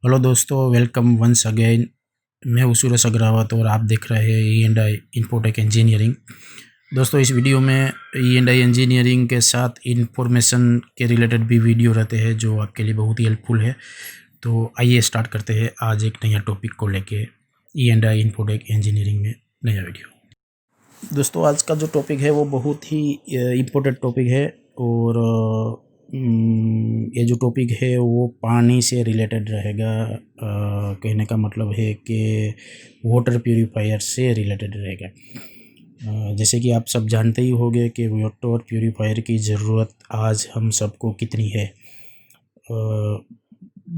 Hello दोस्तों, welcome once again. मैं हूं सूरज अग्रावत और आप देख रहे हैं ई&आई इन्फोटेक इंजीनियरिंग। दोस्तों, इस वीडियो में ई&आई इंजीनियरिंग के साथ इंफॉर्मेशन के रिलेटेड भी वीडियो रहते हैं जो आपके लिए बहुत ही हेल्पफुल है। तो आइए स्टार्ट करते हैं आज एक नया टॉपिक को लेके ई&आई इन्फोटेक इंजीनियरिंग में नया वीडियो। दोस्तों, आज का जो टॉपिक है वो बहुत ही इम्पोर्टेंट टॉपिक है और ये जो टॉपिक है वो पानी से रिलेटेड रहेगा। कहने का मतलब है कि वाटर प्यूरीफायर से रिलेटेड रहेगा। जैसे कि आप सब जानते ही होंगे कि वाटर प्यूरीफायर की ज़रूरत आज हम सबको कितनी है।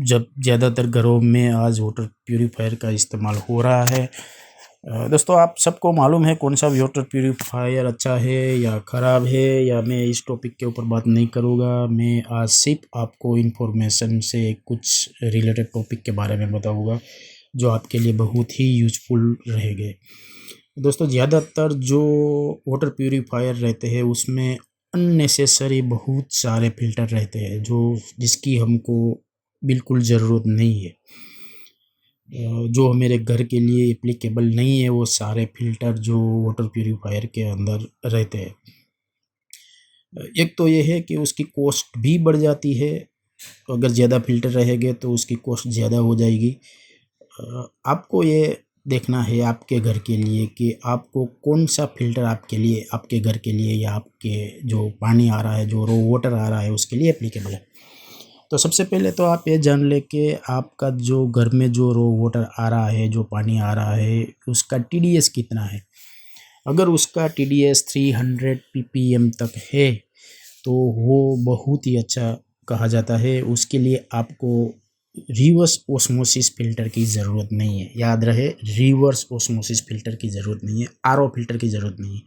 जब ज़्यादातर घरों में आज वाटर प्यूरीफायर का इस्तेमाल हो रहा है। दोस्तों, आप सबको मालूम है कौन सा वाटर प्यूरीफायर अच्छा है या ख़राब है, या मैं इस टॉपिक के ऊपर बात नहीं करूँगा। मैं आज सिर्फ आपको इन्फॉर्मेशन से कुछ रिलेटेड टॉपिक के बारे में बताऊँगा जो आपके लिए बहुत ही यूजफुल रहेंगे। दोस्तों, ज़्यादातर जो वाटर प्यूरीफायर रहते हैं उसमें अननेसेसरी बहुत सारे फ़िल्टर रहते हैं जिसकी हमको बिल्कुल ज़रूरत नहीं है। जो मेरे घर के लिए एप्लीकेबल नहीं है वो सारे फ़िल्टर जो वाटर प्यूरीफायर के अंदर रहते हैं। एक तो ये है कि उसकी कॉस्ट भी बढ़ जाती है। अगर ज़्यादा फ़िल्टर रहेंगे तो उसकी कॉस्ट ज़्यादा हो जाएगी। आपको ये देखना है आपके घर के लिए कि आपको कौन सा फ़िल्टर आपके लिए, आपके घर के लिए या आपके जो पानी आ रहा है, जो रो वाटर आ रहा है उसके लिए एप्लीकेबल है। तो सबसे पहले तो आप ये जान लें कि आपका जो घर में जो रो वाटर आ रहा है, जो पानी आ रहा है, उसका टीडीएस कितना है। अगर उसका टीडीएस 300 ppm तक है तो वो बहुत ही अच्छा कहा जाता है। उसके लिए आपको रिवर्स ऑस्मोसिस फ़िल्टर की ज़रूरत नहीं है। याद रहे, रिवर्स ऑस्मोसिस फ़िल्टर की ज़रूरत नहीं है, आरओ फ़िल्टर की ज़रूरत नहीं है।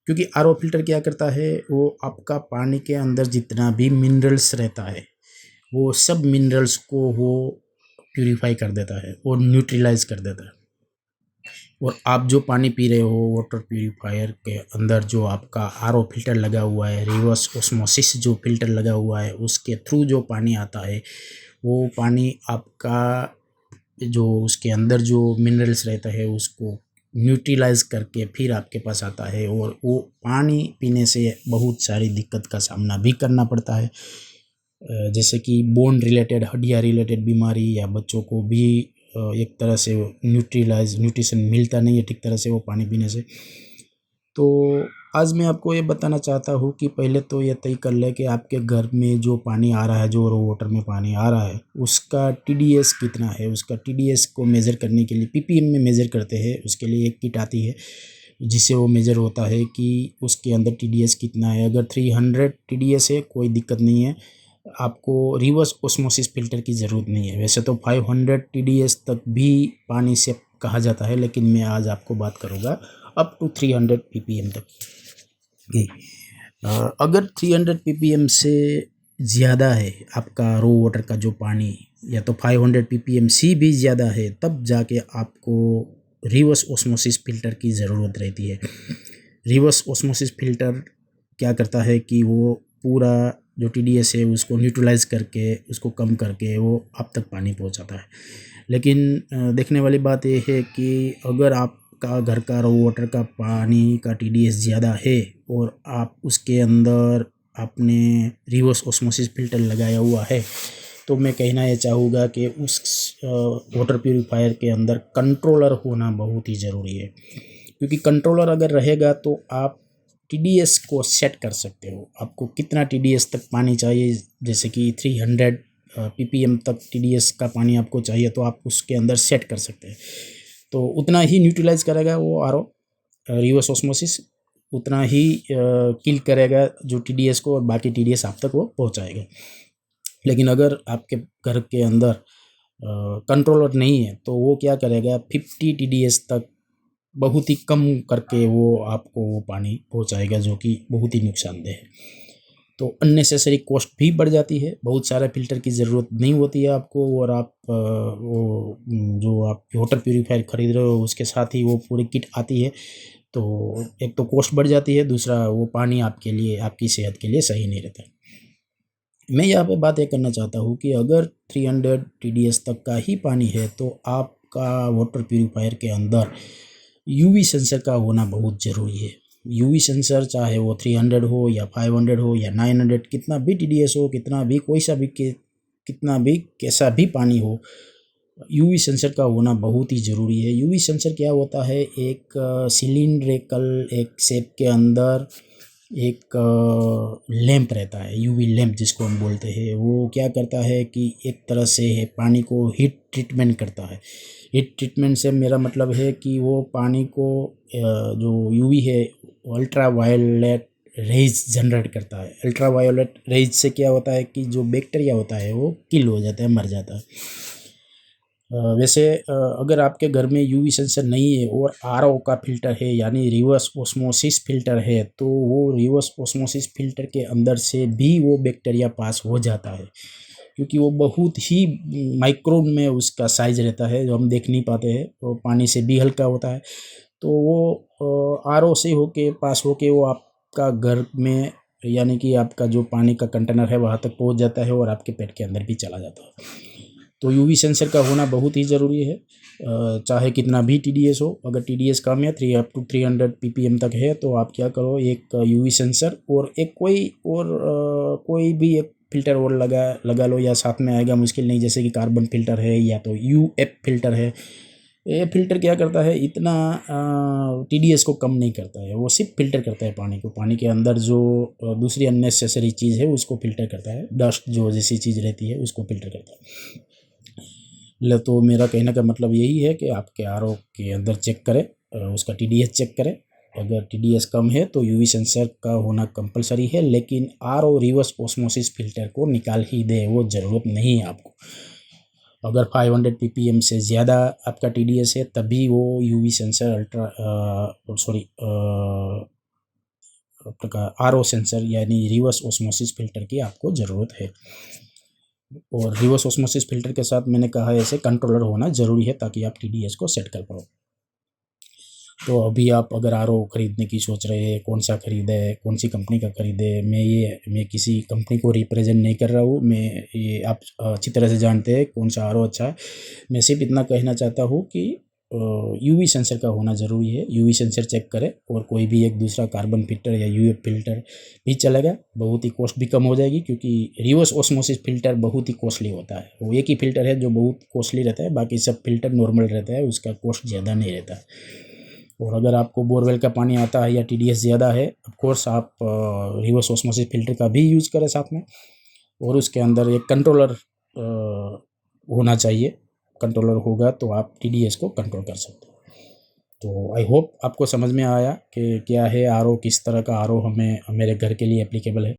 क्योंकि आरओ फ़िल्टर क्या करता है, वो आपका पानी के अंदर जितना भी मिनरल्स रहता है वो सब मिनरल्स को वो प्यूरीफाई कर देता है और न्यूट्रलाइज कर देता है। और आप जो पानी पी रहे हो वाटर प्यूरीफायर के अंदर जो आपका आरओ फ़िल्टर लगा हुआ है, रिवर्स ऑस्मोसिस जो फ़िल्टर लगा हुआ है, उसके थ्रू जो पानी आता है वो पानी आपका जो उसके अंदर जो मिनरल्स रहता है उसको न्यूट्रलाइज करके फिर आपके पास आता है। और वो पानी पीने से बहुत सारी दिक्कत का सामना भी करना पड़ता है, जैसे कि बोन रिलेटेड, हड्डियाँ रिलेटेड बीमारी, या बच्चों को भी एक तरह से न्यूट्रिशन मिलता नहीं है ठीक तरह से वो पानी पीने से। तो आज मैं आपको ये बताना चाहता हूँ कि पहले तो ये तय कर ले कि आपके घर में जो पानी आ रहा है, जो रो वाटर में पानी आ रहा है, उसका टीडीएस कितना है। उसका टीडीएस को मेज़र करने के लिए पीपीएम में मेज़र करते हैं। उसके लिए एक किट आती है जिससे वो मेज़र होता है कि उसके अंदर टीडीएस कितना है। अगर 300 टीडीएस है कोई दिक्कत नहीं है, आपको रिवर्स ऑस्मोसिस फ़िल्टर की ज़रूरत नहीं है। वैसे तो 500 टीडीएस तक भी पानी से कहा जाता है, लेकिन मैं आज आपको बात करूँगा अप टू 300 ppm तक की। अगर 300 ppm से ज़्यादा है आपका रो वाटर का जो पानी, या तो 500 ppm से भी ज़्यादा है, तब जाके आपको रिवर्स ऑस्मोसिस फ़िल्टर की ज़रूरत रहती है। रिवर्स ऑस्मोसिस फ़िल्टर क्या करता है कि वो पूरा जो टीडीएस है उसको न्यूट्रलाइज करके, उसको कम करके वो आप तक पानी पहुंचाता है। लेकिन देखने वाली बात ये है कि अगर आपका घर का रो वाटर का पानी का टीडीएस ज़्यादा है और आप उसके अंदर आपने रिवर्स ऑस्मोसिस फ़िल्टर लगाया हुआ है, तो मैं कहना ये चाहूँगा कि उस वाटर प्यूरीफायर के अंदर कंट्रोलर होना बहुत ही ज़रूरी है। क्योंकि कंट्रोलर अगर रहेगा तो आप टीडीएस को सेट कर सकते हो। आपको कितना टीडीएस तक पानी चाहिए, जैसे कि 300 ppm तक टीडीएस का पानी आपको चाहिए, तो आप उसके अंदर सेट कर सकते हैं। तो उतना ही न्यूट्रलाइज करेगा वो आरओ, रिवर्स ऑस्मोसिस उतना ही किल करेगा जो टीडीएस को, और बाकी टीडीएस आप तक वो पहुंचाएगा। लेकिन अगर आपके घर के अंदर कंट्रोलर नहीं है तो वो क्या करेगा, 50 टीडीएस तक बहुत ही कम करके वो आपको वो पानी पहुंचाएगा, जो कि बहुत ही नुकसानदेह है। तो अननेसेसरी कॉस्ट भी बढ़ जाती है, बहुत सारे फ़िल्टर की ज़रूरत नहीं होती है आपको, और आप जो आप वाटर प्यूरीफायर ख़रीद रहे हो उसके साथ ही वो पूरी किट आती है। तो एक तो कॉस्ट बढ़ जाती है, दूसरा वो पानी आपके लिए, आपकी सेहत के लिए सही नहीं रहता। मैं यहाँ पे बात ये करना चाहता हूँ कि अगर 300 TDS तक का ही पानी है तो आपका वाटर प्यूरीफायर के अंदर यूवी सेंसर का होना बहुत ज़रूरी है। यूवी सेंसर चाहे वो 300 हो या 500 हो या 900, कितना भी TDS हो, कितना भी कोई सा भी कितना भी कैसा भी पानी हो, यूवी सेंसर का होना बहुत ही ज़रूरी है। यूवी सेंसर क्या होता है, एक सिलिंड्रिकल एक शेप के अंदर एक लैंप रहता है, यूवी लैंप जिसको हम बोलते हैं। वो क्या करता है कि एक तरह से पानी को हीट ट्रीटमेंट करता है। हीट ट्रीटमेंट से मेरा मतलब है कि वो पानी को जो यूवी है अल्ट्रा वायलेट रेज जनरेट करता है। अल्ट्रा वायलेट रेज से क्या होता है कि जो बैक्टीरिया होता है वो किल हो जाता है, मर जाता है। वैसे अगर आपके घर में यूवी सेंसर नहीं है और आरओ का फ़िल्टर है यानी रिवर्स ऑस्मोसिस फ़िल्टर है, तो वो रिवर्स ऑस्मोसिस फ़िल्टर के अंदर से भी वो बैक्टीरिया पास हो जाता है, क्योंकि वो बहुत ही माइक्रोन में उसका साइज़ रहता है जो हम देख नहीं पाते हैं। वो पानी से भी हल्का होता है, तो वो आरओ से होके पास होके वो आपका घर में यानी कि आपका जो पानी का कंटेनर है वहाँ तक पहुँच जाता है और आपके पेट के अंदर भी चला जाता है। तो यूवी सेंसर का होना बहुत ही ज़रूरी है। चाहे कितना भी TDS हो, अगर TDS कम है 3 अप टू 300 ppm तक है तो आप क्या करो, एक यूवी सेंसर और एक कोई भी एक फ़िल्टर और लगा लो, या साथ में आएगा मुश्किल नहीं, जैसे कि कार्बन फ़िल्टर है या तो UF फ़िल्टर है। ये फ़िल्टर क्या करता है, इतना TDS को कम नहीं करता है, वो सिर्फ फ़िल्टर करता है पानी को। पानी के अंदर जो दूसरी अननेसेसरी चीज़ है उसको फ़िल्टर करता है, डस्ट जो जैसी चीज़ रहती है उसको फ़िल्टर करता है। तो मेरा कहने का मतलब यही है कि आपके आरओ के अंदर चेक करें, उसका TDS चेक करें। अगर TDS कम है तो यूवी सेंसर का होना कंपलसरी है, लेकिन आरओ रिवर्स ऑस्मोसिस फ़िल्टर को निकाल ही दे, वो ज़रूरत नहीं है आपको। अगर 500 ppm से ज़्यादा आपका TDS है तभी वो यूवी सेंसर आपका आरओ सेंसर यानी रिवर्स ऑस्मोसिस फ़िल्टर की आपको ज़रूरत है। और रिवर्स ऑस्मोसिस फ़िल्टर के साथ मैंने कहा ऐसे कंट्रोलर होना ज़रूरी है ताकि आप TDS को सेट कर पाओ। तो अभी आप अगर आरओ ख़रीदने की सोच रहे हैं, कौन सा ख़रीदें, कौन सी कंपनी का ख़रीदें, मैं किसी कंपनी को रिप्रेजेंट नहीं कर रहा हूँ। ये आप अच्छी तरह से जानते हैं कौन सा आरओ अच्छा है। मैं सिर्फ इतना कहना चाहता हूँ कि यूवी सेंसर का होना ज़रूरी है। यूवी सेंसर चेक करें, और कोई भी एक दूसरा कार्बन फ़िल्टर या UF फ़िल्टर भी चलेगा, बहुत ही कॉस्ट भी कम हो जाएगी, क्योंकि रिवर्स ऑस्मोसिस फ़िल्टर बहुत ही कॉस्टली होता है। वो एक ही फ़िल्टर है जो बहुत कॉस्टली रहता है, बाकी सब फ़िल्टर नॉर्मल रहता है, उसका कॉस्ट ज़्यादा नहीं रहता है। और अगर आपको बोरवेल का पानी आता है या TDS ज़्यादा है, ऑफ कोर्स आप रिवर्स ऑस्मोसिस फ़िल्टर का भी यूज़ करें साथ में, और उसके अंदर एक कंट्रोलर होना चाहिए। कंट्रोलर होगा तो आप TDS को कंट्रोल कर सकते हो। तो आई होप आपको समझ में आया कि क्या है आरओ, किस तरह का आरओ हमें मेरे घर के लिए एप्लीकेबल है।